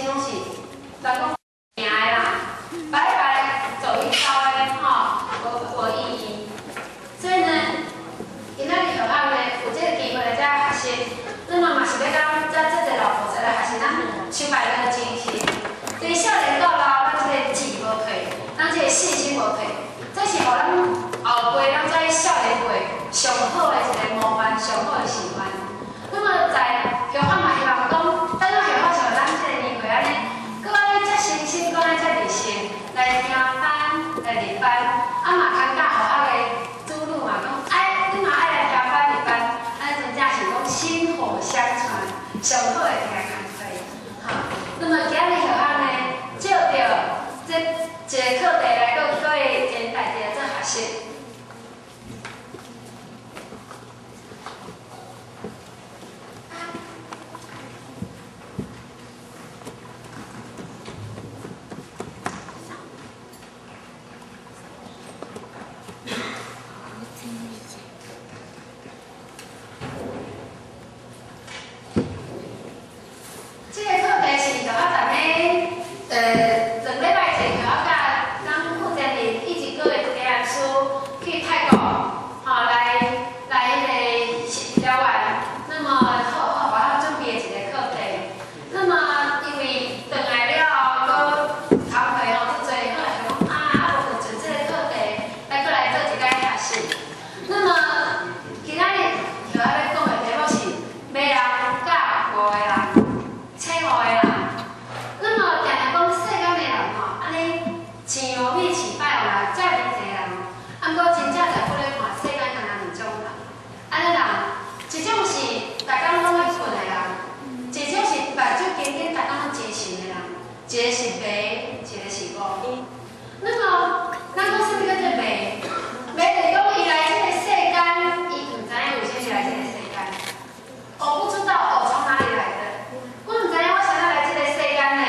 前拢是人讲行的啦，摆走一遭的吼，无意义。所以呢，今仔日学校呢有这个机会来遮学习，那么嘛是要讲遮这个老婆仔来学习咱守拜咱的精神。对少年到老，咱这个志无退，咱这个信心无退，这是互咱后辈咱这少年辈上好的一个模范，上好的示范。那么在学校嘛，希望讲，等到学校像咱这个年岁安尼，搁安尼遮新鲜，搁安尼遮热心来听班来入班，啊嘛感觉互校的主女嘛讲，你嘛爱来听班入班，咱真正是讲薪火相传，上好的一个工作。好，那么今日学校呢，照着这一个课题来讲，各位前大家做学习。这个课题是就咱2礼拜前就甲咱负责人一起各位提案书去泰国，来了完，那么好我准备一个课题。那么因为回来了后，搁头回就最好来讲无就这个课题来做一个学习。那么今仔日就要讲的题目是骂人甲无的人。称呼的人，那么定定讲世间的人安尼饲牛米饲拜人，遮尔济人，毋过真正在不咧看世间敢若2种人，安尼人，一种是逐工拢会困的人，一种是目睭紧紧逐工拢精神的人，一个是迷，一个是悟。那么咱讲啥物叫做迷？迷就是讲伊来这个世间，伊毋知影为啥物来这个世间，不知道从哪里来的。我唔知影我啥时来这个世间呢？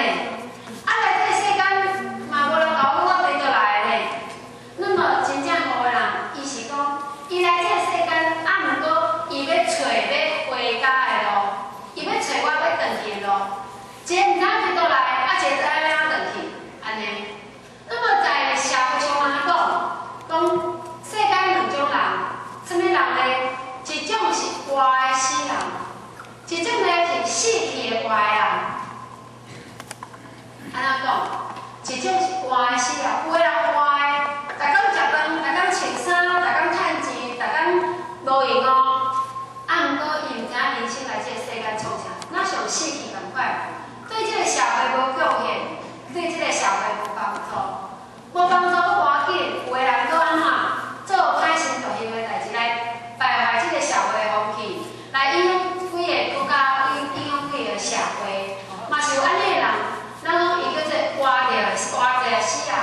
来这个世间嘛无人教我对倒来的呢。那么真正悟的人，伊是讲，伊来这个世间，毋过伊要找要回家的路，伊要找我要转去的路。一个唔知影对倒来，一个知影要转去，安尼。那么在社会上来讲世间2种人，什么人呢？一种是活的死人。一种呢是死去的活的人，安怎讲？一种是活的死人，有的人活的，逐工食饭，逐工穿衫，逐工趁钱，逐工无闲哦。毋过伊毋知影人生来这个世间创啥，哪像死去共款，对这个社会无贡献，对这个社会无帮助，无帮助搁赶紧，有的人搁安怎做歹心大行的代志来败坏这个社会的风气，来影响规个国家，影响规个社会，嘛是有安尼的人，咱讲伊叫做活着死人。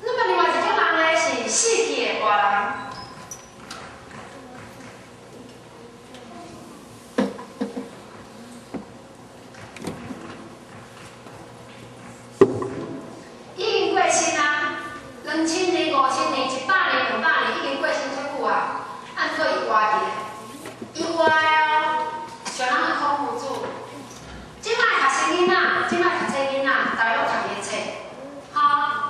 那么另外一种人呢是死去的活人。已经过身啊，2000年、5000年、100年、200年，已经过身足久啊。按过伊活着，伊活的像咱个孔夫子，即摆学生囡仔，即摆读册囡仔，逐个拢读伊的册，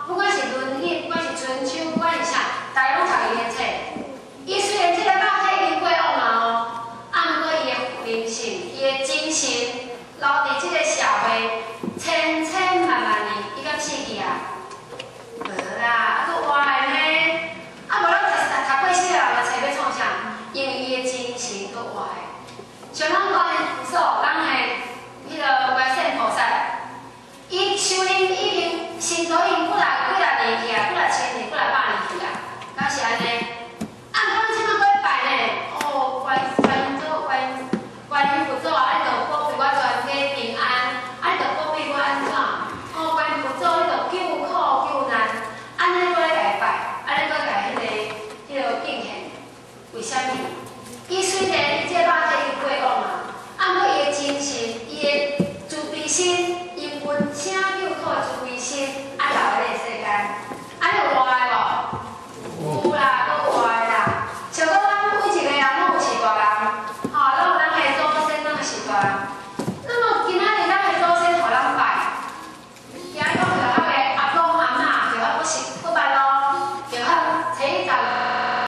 不管是《论语》，不管是《春秋》，不管是啥，逐个拢读伊的册。伊虽然即个肉体已经过往啊，毋过伊的灵性、伊的精神，留伫即个社会千万年，伊敢死去啊？无啦，佫活的呢。无咱读过死的人的册要创啥？因为伊的精神佫活的。像咱观音菩萨，咱的迄个观世菩萨，伊修炼已经身都已经几来年去啊，几来千年，几来百年去啊，敢是安尼？咱即摆搁拜呢，观音菩萨，你着保庇我全家平安，你着保庇我安怎？观音菩萨，你着救苦救难，安尼搁来甲伊拜，安尼搁甲迄个敬献，为虾米？伊虽然伊这肉